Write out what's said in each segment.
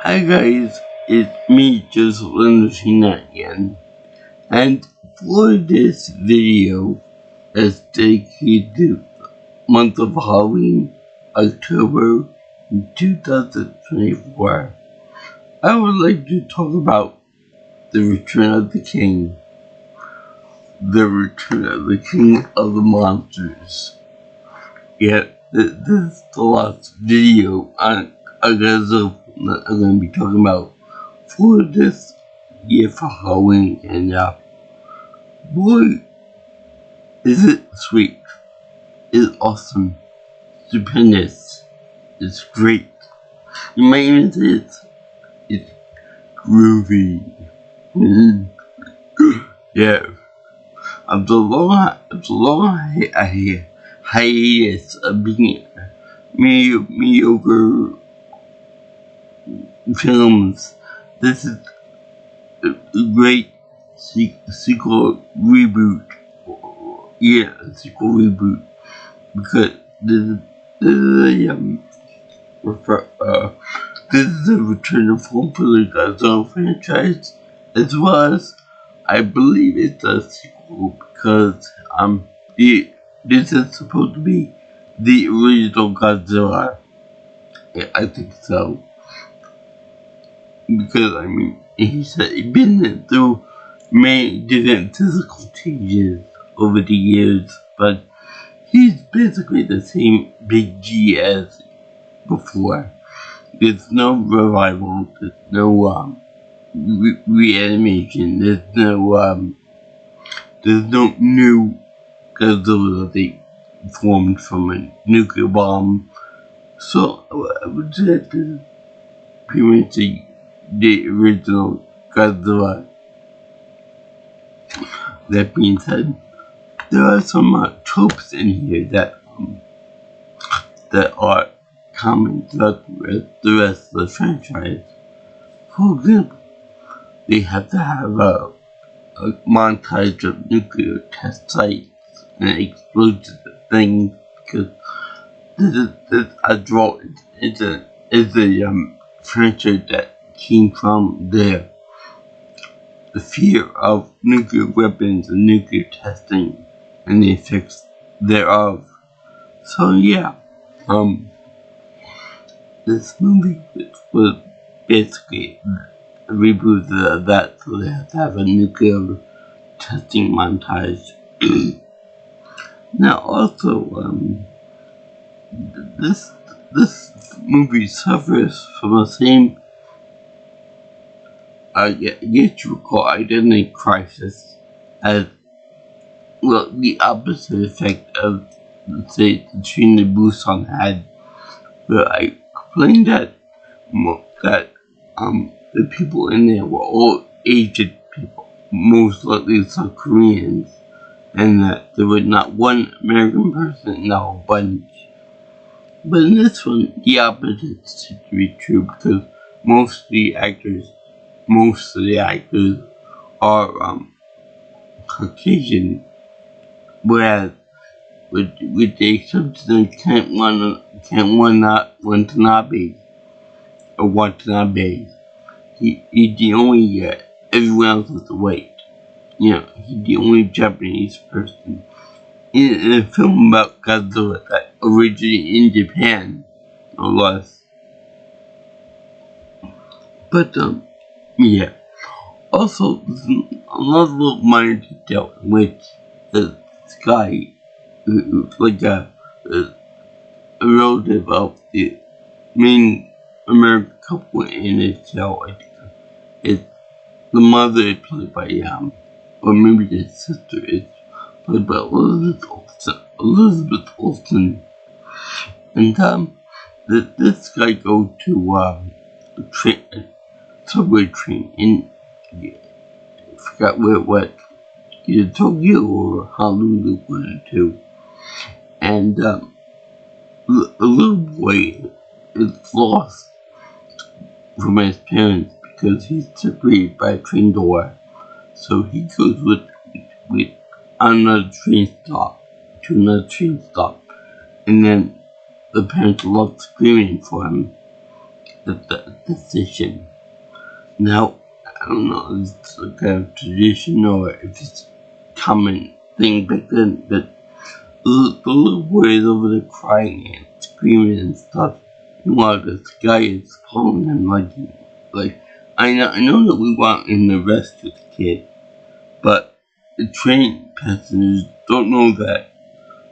Hi guys, it's me, just Leonardina again, and for this video, as dedicated to the month of Halloween, October 2024, I would like to talk about the Return of the King, the Return of the King of the Monsters. Yeah, this is the last video on Godzilla that I'm going to be talking about for this year for Halloween, and boy, is it sweet, it's awesome, stupendous, it's great. You might even say it's groovy. Yeah, after a long hiatus of being mediocre films, this is a great sequel reboot. Yeah, a sequel reboot, because this is a return of home for the Godzilla franchise, as well as I believe it's a sequel because this is supposed to be the original Godzilla. Yeah, I think so. Because he said he'd been through many different physical changes over the years, but he's basically the same Big G as before. There's no revival, there's no reanimation, there's no new Godzilla that they formed from a nuclear bomb. So I would say this is pretty much the original Godzilla. That being said, there are some tropes in here that are common throughout the rest of the franchise. For example, they have to have a montage of nuclear test sites and explosive things, because it's a franchise that came from the fear of nuclear weapons and nuclear testing and the effects thereof. So yeah, this movie was basically a reboot of that, so they have to have a nuclear testing montage. Now also, this movie suffers from the same yet you recall identity crisis as well, the opposite effect of, let's say, the Train to Busan had, where I complained that the people in there were all Asian people, most likely South Koreans, and that there was not one American person in the whole bunch. But in this one, the opposite seems to be true, because most of the actors are Caucasian, whereas with the exception of Kent Watanabe, he's the only everyone else is white. You know, he's the only Japanese person in a film about Godzilla that originated in Japan, no less. But yeah. Also, there's another little minor detail in which this guy, like a relative of the main American couple in this show, is the mother is played by or maybe the sister is played by Elizabeth Olsen, and this guy goes to a subway train in, I forgot where it was, either Tokyo or Honolulu, one or two, and a little boy is lost from his parents because he's separated by a train door. So he goes with another train stop to another train stop, and then the parents love screaming for him, the decision. Now, I don't know if it's like a tradition or if it's a common thing back then, but the little boys over there crying and screaming and stuff, while this guy is calling them like I know that we want him to rescue the kid, but the train passengers don't know that.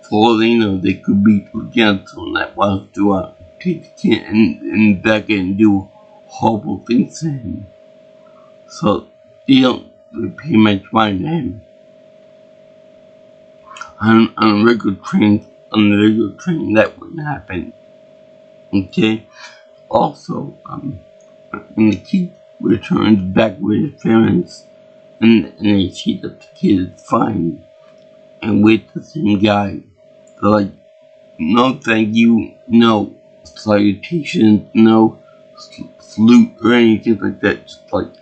For all they know, they could be against someone that wants to take the kid and back and do horrible things to him. So they don't pay much mind to him. On a regular train, that wouldn't happen. Okay. Also, when the kid returns back with his parents, and they see that the kid is fine, and with the same guy, they're like, no thank you, no salutation, no salute or anything like that. Just like,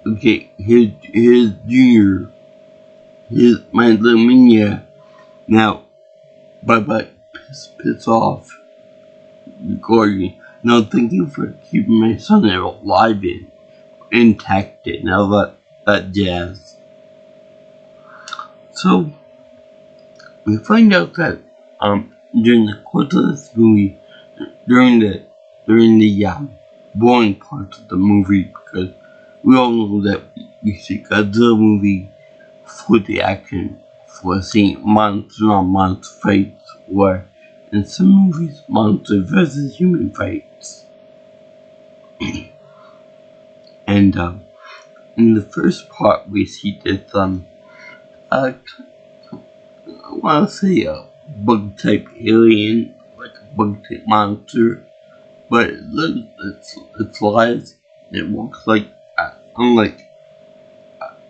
okay, here's Junior, here's my little Minya. Now, bye, piss off. Gordon. No, thank you for keeping my son alive and intact and all that jazz. So, we find out that during the course of this movie, during the boring parts of the movie, because we all know that we see Godzilla movie for the action, for seeing monster on monster fights, or in some movies, monster versus human fights. And in the first part, we see this I want to say a bug type alien, like a bug type monster, but it's live. It looks like unlike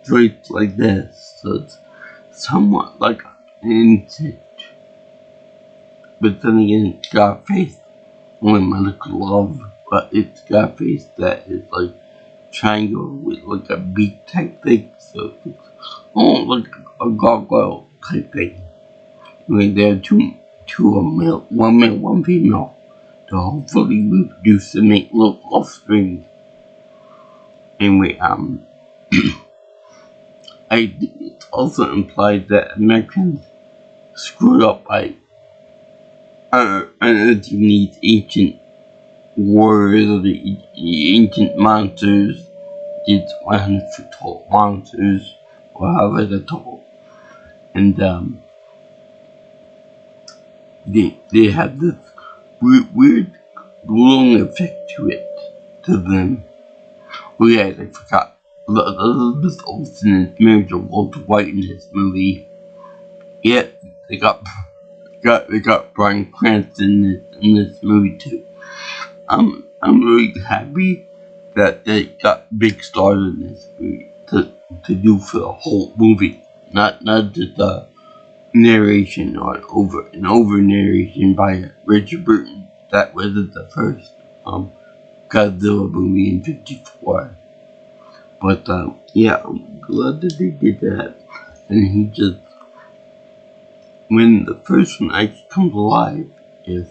traits like this, so it's somewhat like an insect. But then again, it's got a face only medical love, but it's got a face that is like triangle with like a beak type thing, so it's almost like a gargoyle type thing. Anyway, there are two male, one female, to hopefully reproduce and make little offspring. Anyway, it's also implied that Americans screwed up by unearthing these ancient warriors or the ancient monsters, these 100 foot tall monsters, or however they're tall, and they have this weird glowing effect to them. Oh yeah, I forgot. Elizabeth Olsen is married to Walter White in this movie. Yeah, they got Bryan Cranston in this movie too. I'm really happy that they got big stars in this movie to do for the whole movie, not just a narration or an over narration by Richard Burton. That wasn't the first Godzilla movie in '54. But yeah, I'm glad that they did that. And he just, when the first one actually comes alive,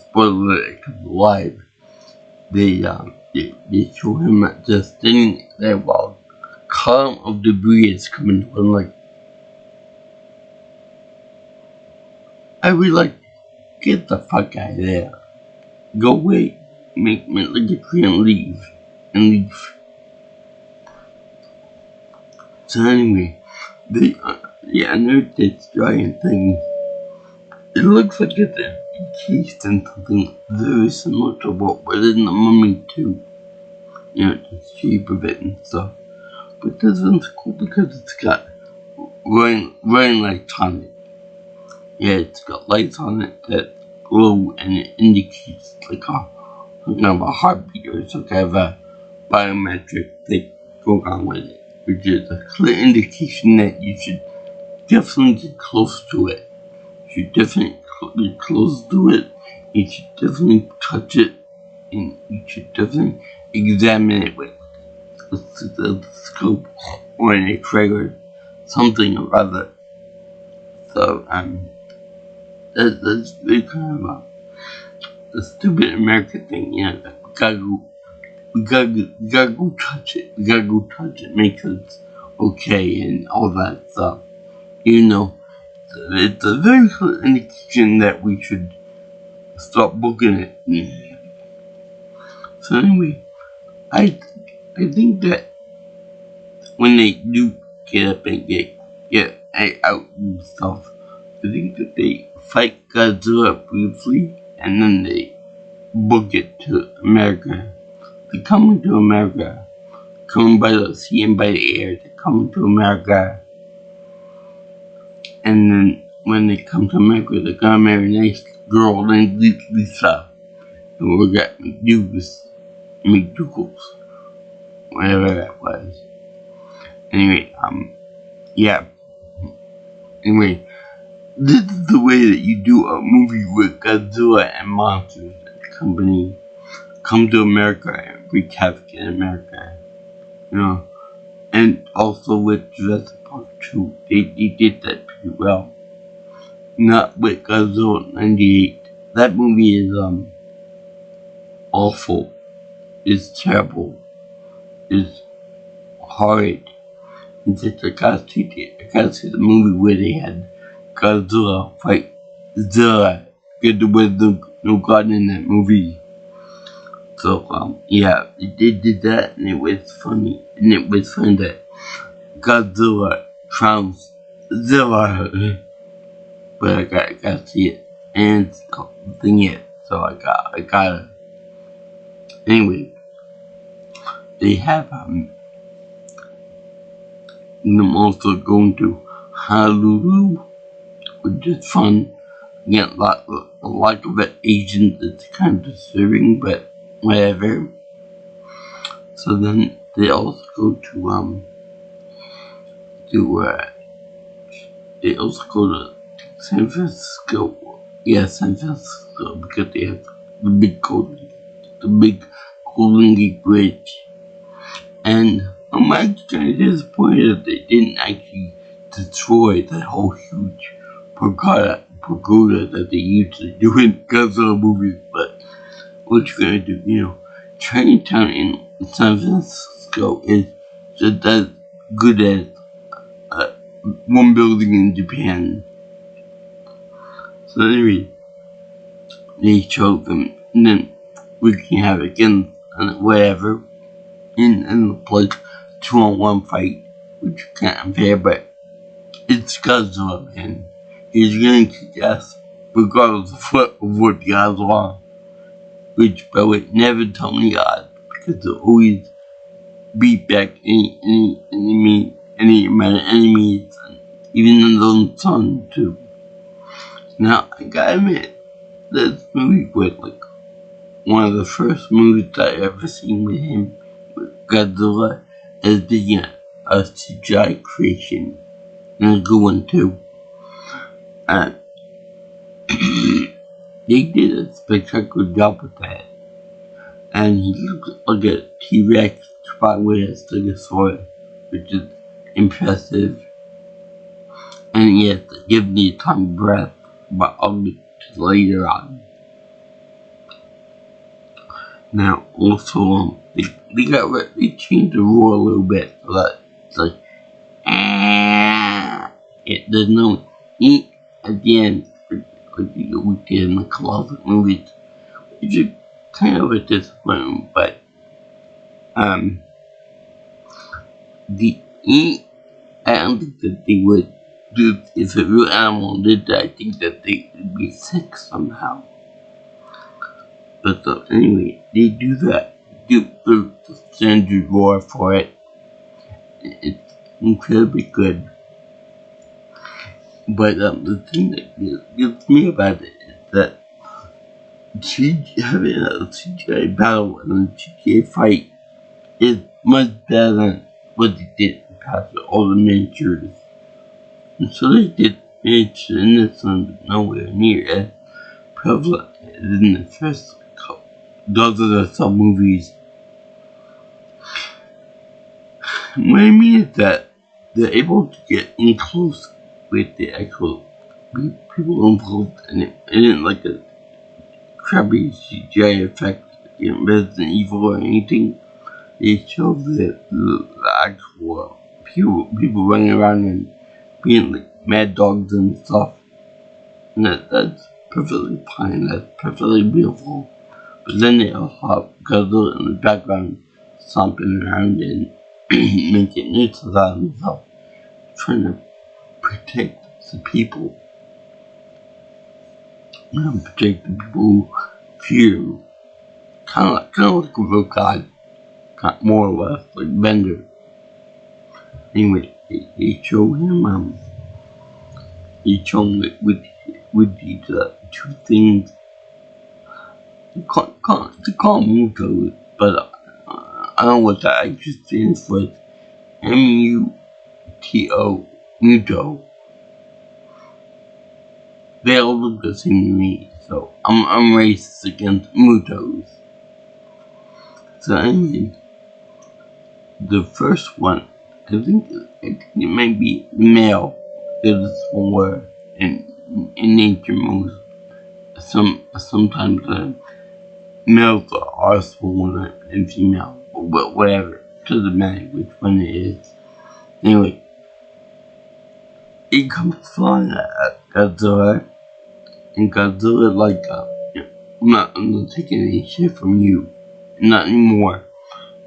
spoiler alert, it comes alive, they show him just standing there while a column of debris is coming to him. Like, I would like, get the fuck out of there. Go away, make me like a tree and leave. So anyway, they unearthed this giant thing. It looks like it's encased in something very similar to what was in the Mummy 2. You know, the shape of it and stuff. But this one's cool because it's got running lights on it. Yeah, it's got lights on it that glow and it indicates like some kind of a heartbeat or some kind of a biometric thing going on with it, which is a clear indication that you should definitely get close to it. You should definitely get close to it. You should definitely touch it, and you should definitely examine it with the scope or an X-ray or something or other. So that's kind of a stupid American thing, you know. gotta go, we gotta go touch it. We gotta go touch it, make sure it's okay and all that stuff. You know, it's a very good indication that we should stop booking it. So anyway, I think that when they do get up and get out and stuff, I think that they fight Godzilla briefly and then they book it to America. They're coming to America. Coming by the sea and by the air. They're coming to America. And then when they come to America, they're gonna marry a nice girl named Lisa. And we're gonna do this McDougal's. Whatever that was. Anyway, yeah. Anyway, this is the way that you do a movie with Godzilla and monsters and company come to America and wreak havoc in America. You know, and also with Jurassic Park 2, they did that pretty well. Not with Godzilla 98. That movie is awful. It's terrible. It's horrid. It's just I gotta see the movie where they had Godzilla fight Zilla. Because there was no God in that movie. So, yeah, they did that and it was funny. And it was funny that Godzilla trounced Zilla. But I gotta see it. And it's the thing yet. So I gotta. Anyway, they have, them also going to Honolulu, which is fun. Again, a lot of it Asians, it's kind of disturbing, but whatever. So then they also go to they also go to San Francisco. Yeah, San Francisco, because they have the big Golden Gate Bridge. And I'm actually kind of disappointed that they didn't actually destroy that whole huge pagoda that they usually do in Godzilla movies. But what you gonna do? You know, Chinatown in San Francisco is just as good as one building in Japan. So anyway, they showed them, and then we can have it again and whatever in the place 2-on-1 fight, which can't unfair, but it's Godzilla, man. He's gonna kick ass regardless of what the odds are. Which, by the way, never tell me odds, because they always beat back any amount of enemies, and even his own son, too. Now, I gotta admit, this movie was like one of the first movies I ever seen with him, with Godzilla, as being a CGI creation, and a good one, too. They did a spectacular job with that. And he looks like a T-Rex spot with a Stegosaurus, which is impressive. And yes, it gives me a ton of breath, but I'll get to later on. Now, also, they changed the rule a little bit, so that it's like, there's no eat at the end, like we did in the Closet movies, which is kind of a disappointment, but, the eat, I don't think that they would do, if a real animal did that, I think that they would be sick somehow. But anyway, they do that, do the standard roar for it. It's incredibly good. But the thing that gets me about it is that having a CGI battle and a CGI fight is much better than what they did in the past with all the miniatures. And so they did miniatures in this one, but nowhere near as prevalent as in the first dozen or so movies. What I mean is that they're able to get in close with the actual people involved, and it isn't like a crappy CGI effect Resident Evil or anything. They show the actual people running around and being like mad dogs and stuff. And that's perfectly fine. That's perfectly beautiful. But then they also have Godzilla in the background stomping around and making nuisance out of himself, trying to protect the people. Protect the people who fear him. Kind of like a real god. More or less, like Bender. Anyway, they show him, they show him with these two things. They call him Muto, but I don't know what that actually stands for. M-U-T-O, Muto. They all look the same to me, so I'm racist against Mutos. So anyway, the first one, I think it might be the male. There's four in nature most. Sometimes the males are smaller and female, but whatever. Doesn't matter which one it is. Anyway, it comes flying at Godzilla, and Godzilla like, I'm not taking any shit from you, not anymore.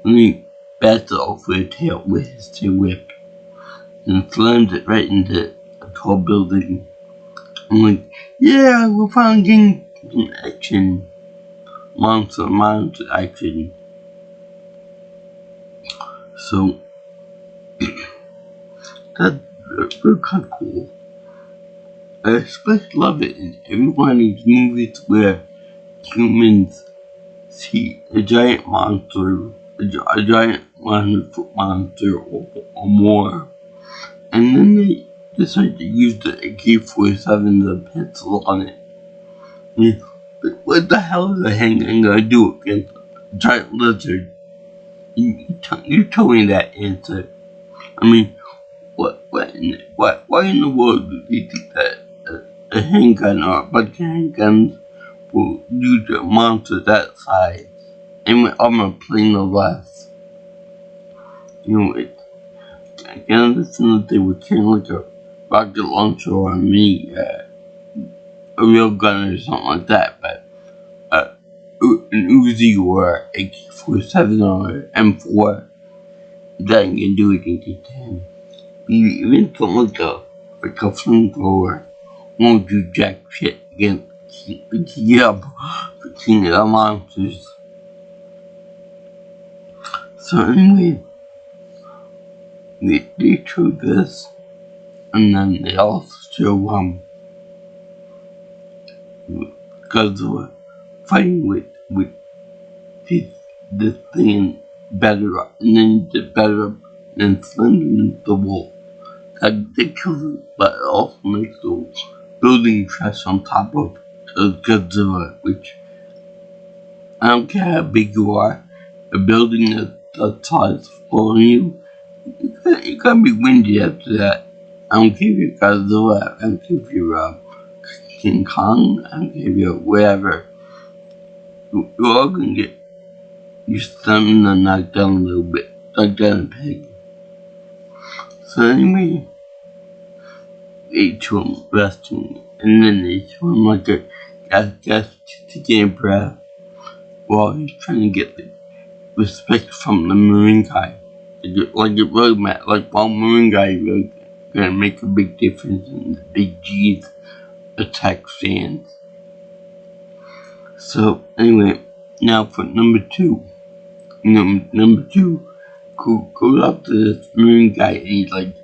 Let me bats it off with a tail with his tail whip, and slams it right into a tall building. I'm like, yeah, we're finally getting some action. Monster action. So, that's really kind of cool. I especially love it in every one of these movies where humans see a giant monster, a giant 100-foot monster or more, and then they decide to use the AK-47, the pencil on it. And what the hell is a handgun gonna do against a giant lizard? You tell me that answer. I mean, why in the world do you think that a handgun or a bunch of handguns will use a monster that size? And I'm a plane no less. I can understand that they would carry like a rocket launcher or a real gun or something like that, but an Uzi or AK-47 or M4, that can do it against him. Even something like a flamethrower won't do jack shit against the monsters. So anyway, they show this, and then they also show Godzilla fighting with this thing better up, and then the better up and slamming the wall. They kill it, but it also makes the building crash on top of Godzilla, which I don't care how big you are, a building that size falling you gotta be windy after that. I don't care if you're Godzilla, I don't care if you're King Kong, I don't care if you're whatever. You're all gonna get your stamina knocked down a little bit, knocked down a peg. So anyway, they show him resting, and then they show him like a gas to get a breath while he's trying to get the respect from the Marine guy. Like a roadmap, like one Marine guy really gonna make a big difference in the Big G's attack fans. So anyway, now for number two. Number two goes up to this Marine guy, and he's like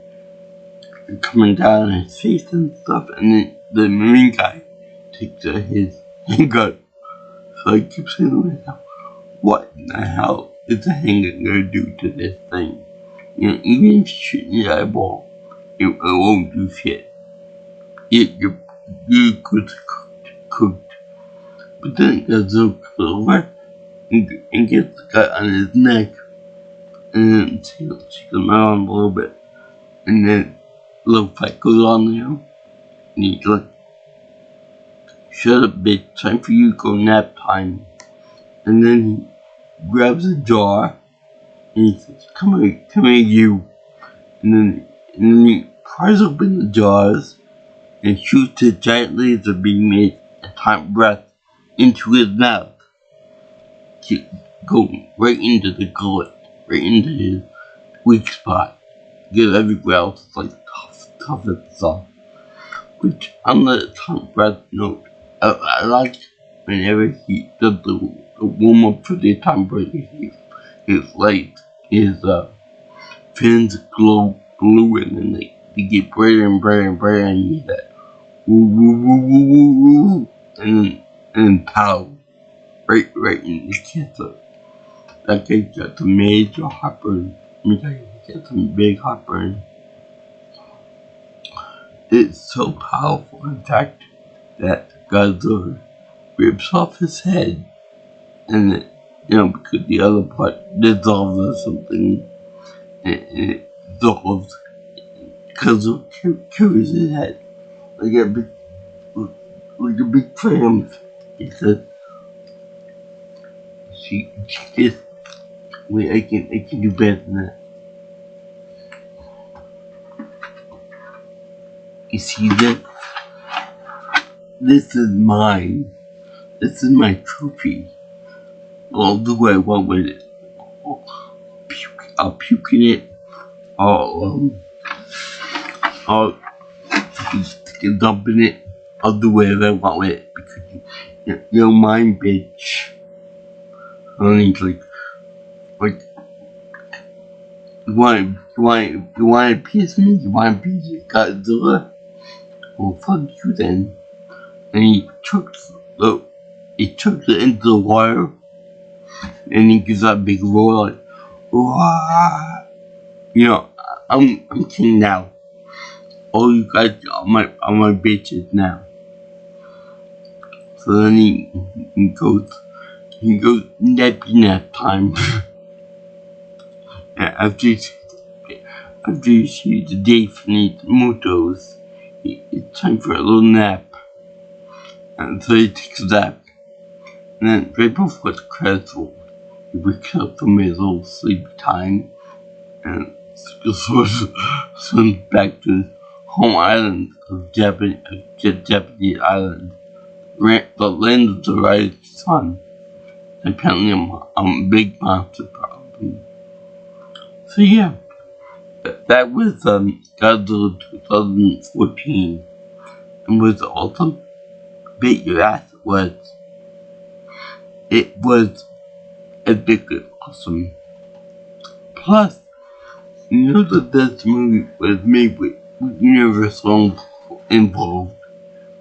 coming down on his face and stuff, and then the Marine guy takes his handgun. So I keep saying to myself, what in the hell is a handgun gonna do to this thing? Even if you shoot in the eyeball, it won't do shit. You're cooked. But then it goes over and gets the guy on his neck, and then takes him around a little bit, and then a little fight goes on there, and he's like, shut up bitch, time for you to go nap time. and then he grabs a jar and he says, come here, you. And then he pries open the jars and shoots a giant laser beam made a tight breath into his mouth to go right into the gullet, right into his weak spot. Because everywhere else is like tough and soft. Which on the tight breath note, I like whenever he does the warm up for the time breath, his legs, his fins glow blue and then they get brighter and brighter and brighter and you hear that woo woo woo woo woo woo and then pow right in the cancer. That guy got some major heartburn. He got some big heartburn. It's so powerful, in fact, that Godzilla rips off his head and it, because the other part dissolves or something, and it dissolves because it carries his head like a big clam. He said, she just, wait, I can do better than that. You see that? This is mine. This is my trophy. I'll do what I want with it. I'll puke in it. I'll stick a dump in it. I'll do whatever I want with it because you're mine, bitch. I mean, like, you want to piss me? You want to piss Godzilla? Well, fuck you then. And he chucks it into the water, and he gives that big roar like, wah! I'm king now. All you guys are my bitches now. So then he goes nap time. after you see the day from these motos, it's time for a little nap. And so he takes a nap. And then right before the credits roll, he wakes up from his little sleepy time and swims back to his home island of Japanese island, the land of the rising sun. Apparently a big monster problem. So yeah, that was Godzilla 2014, and was awesome. Bet your ass it was epically awesome. Plus, that this movie was made with Universal involved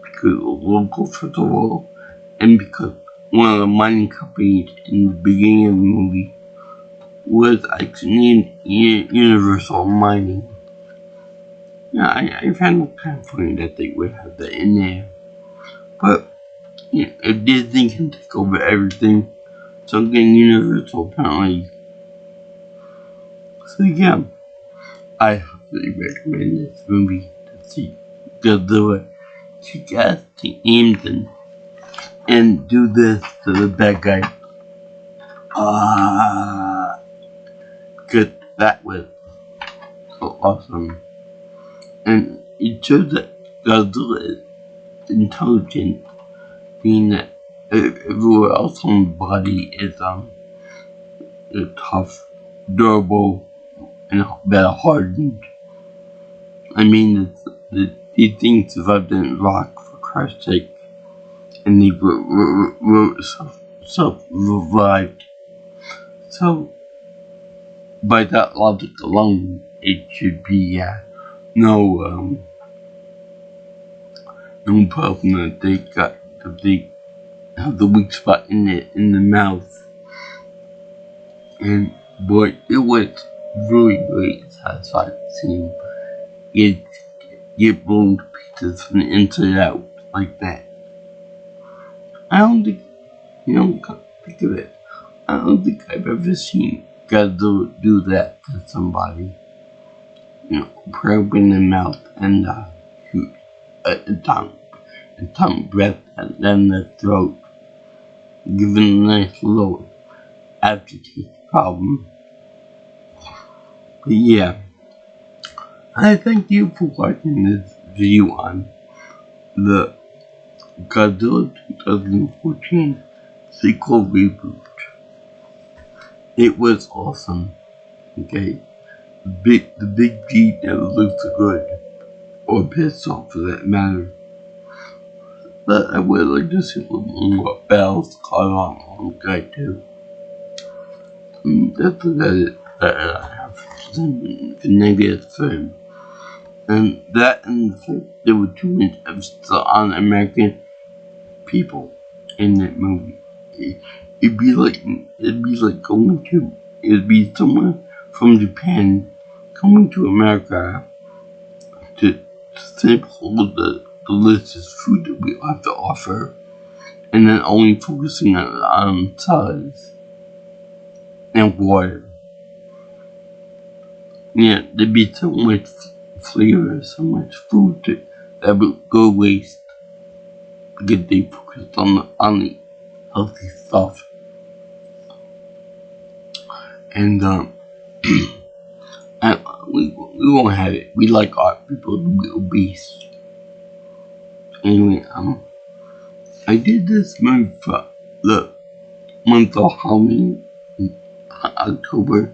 because it was local first of all, and because one of the mining companies in the beginning of the movie was actually named Universal Mining. Yeah, I found it kind of funny that they would have that in there. But if Disney can take over everything, so can Universal apparently. So yeah, I highly recommend this movie to see Godzilla kick ass to Amden and do this to the bad guy. Because that was so awesome. And it shows that Godzilla is intelligent, being that everywhere else on the body is tough, durable, and better hardened. I mean, these things survived in rock, for Christ's sake, and they were self-revived. So, by that logic alone, it should be no problem that they have the weak spot in the mouth. And boy, it was really satisfying seeing it get blown to pieces from the inside out like that. I don't think, think of it. I don't think I've ever seen Godzilla do that to somebody. Pry open the mouth and shoot a tongue breath and then the throat. given a nice little aftertaste problem. But yeah, I thank you for watching this video on the Godzilla 2014 sequel reboot. It was awesome. Okay, the big G never looked so good, or pissed off for that matter. But I would like to see a little more bells caught on the guy too. That's that I have some negative film. And that and the fact there were too many emphasis on American people in that movie. It'd be like it'd be someone from Japan coming to America to sample the delicious food that we have to offer, and then only focusing on salads and water. Yeah, there'd be so much flavor, so much food that would go waste because they focused on the healthy stuff. And we won't have it. We like our people to be obese. Anyway, I did this movie for the month of Halloween, October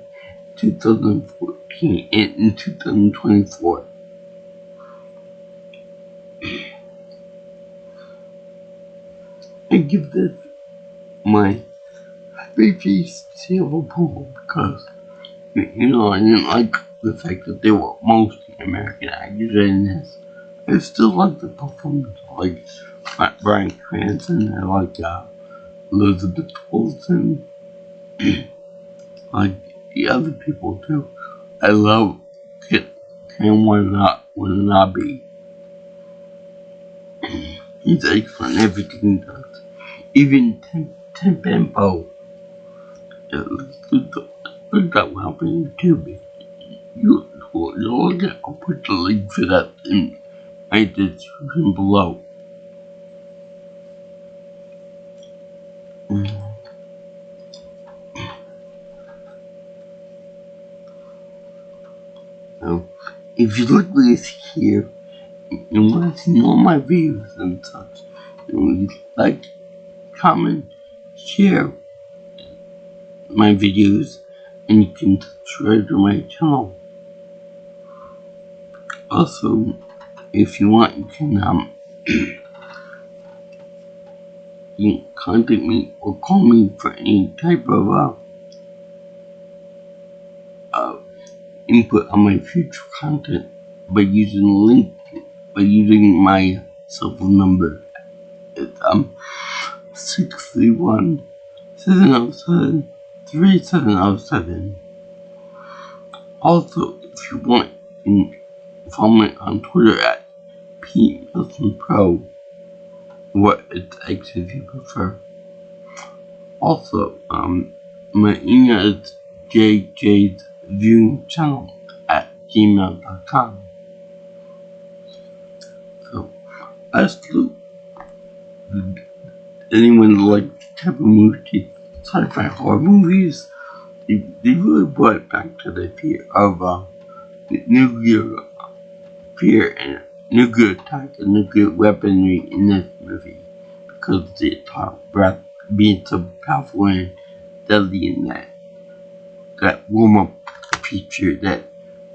2014 and in 2024. I give this my 3-piece seal of approval because, I didn't like the fact that they were mostly American actors in this. I still like the performance. I like Bryan Cranston. I like Elizabeth Olsen. Like the other people too. I love Ken Watanabe. He's excellent in everything he does. Even Tempo. Look that one up on YouTube. I'll put the link for that in my description below. So, if you like this here and want to see all my videos and such, like, comment, share my videos, and you can subscribe to my channel. Also, if you want, you can you can contact me or call me for any type of input on my future content by using my cell phone number. It's 631-707-3707. Also, if you want, you can follow me on Twitter at PMilsonPro, or it's X if you prefer. Also, my email is jjsviewingchannel@gmail.com. So, I salute anyone who likes type of movies, sci-fi horror movies. They really brought it back to the fear of nuclear fear and nuclear attack and nuclear weaponry in this movie, because they talk about being so powerful and deadly in that warm-up feature, that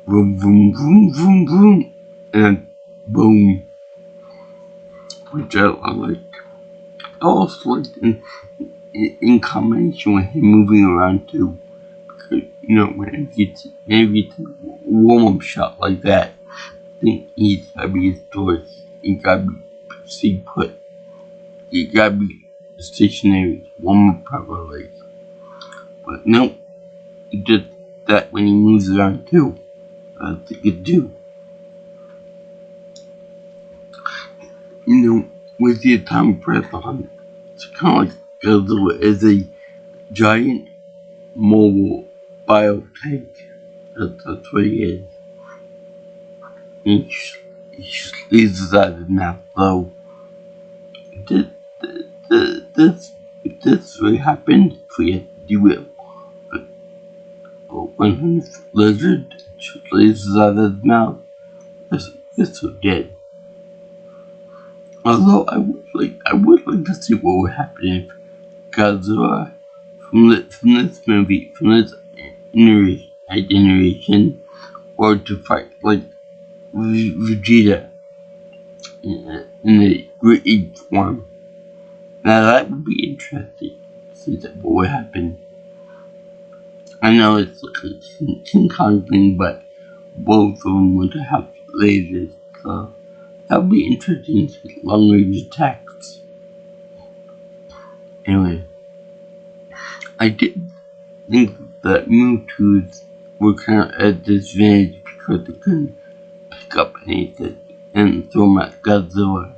vroom vroom vroom vroom vroom, and boom, which I like. I also liked in combination with him moving around too, because when you take a warm-up shot like that, I think he's gotta be towards, he gotta be stay put, he gotta be stationary, warm up properly. But no, he did that when he moves around too. I think it do. With the atomic breath on, it's kind of like Godzilla is a giant mobile biotank. That's what he is. He squeezes out his mouth, though. This if this really happened, if we had to do it, but 100 lizard shoots lasers out of his mouth, this so dead. Although I would like to see what would happen if Godzilla from this movie, from this generation, or to fight like Vegeta in the Great Ape form. Now that would be interesting to see what would happen. I know it's like a King Kong thing, but both of them want to have lasers, so that would be interesting to see long range attacks. Anyway, I did think that Mewtwo's were kind of at a disadvantage because they couldn't pick up anything and throw them at Godzilla.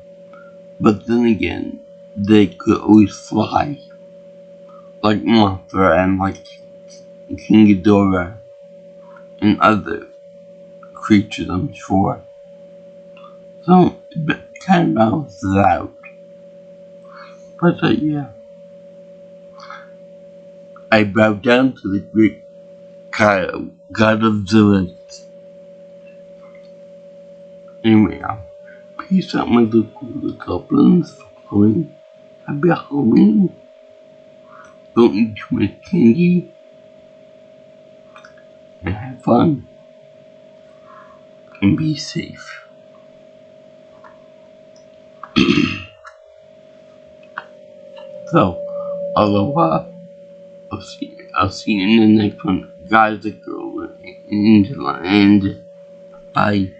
But then again, they could always fly, like Mothra and like King Ghidorah and other creatures, I'm sure. So it kind of balances out. But yeah, I bow down to the great God of Zealots. Anyway, peace out, my little goblins, for coming. Happy Halloween. Don't eat too much candy. And have fun. And be safe. So, aloha. I'll see you in the next one. Guys, the girl, and bye.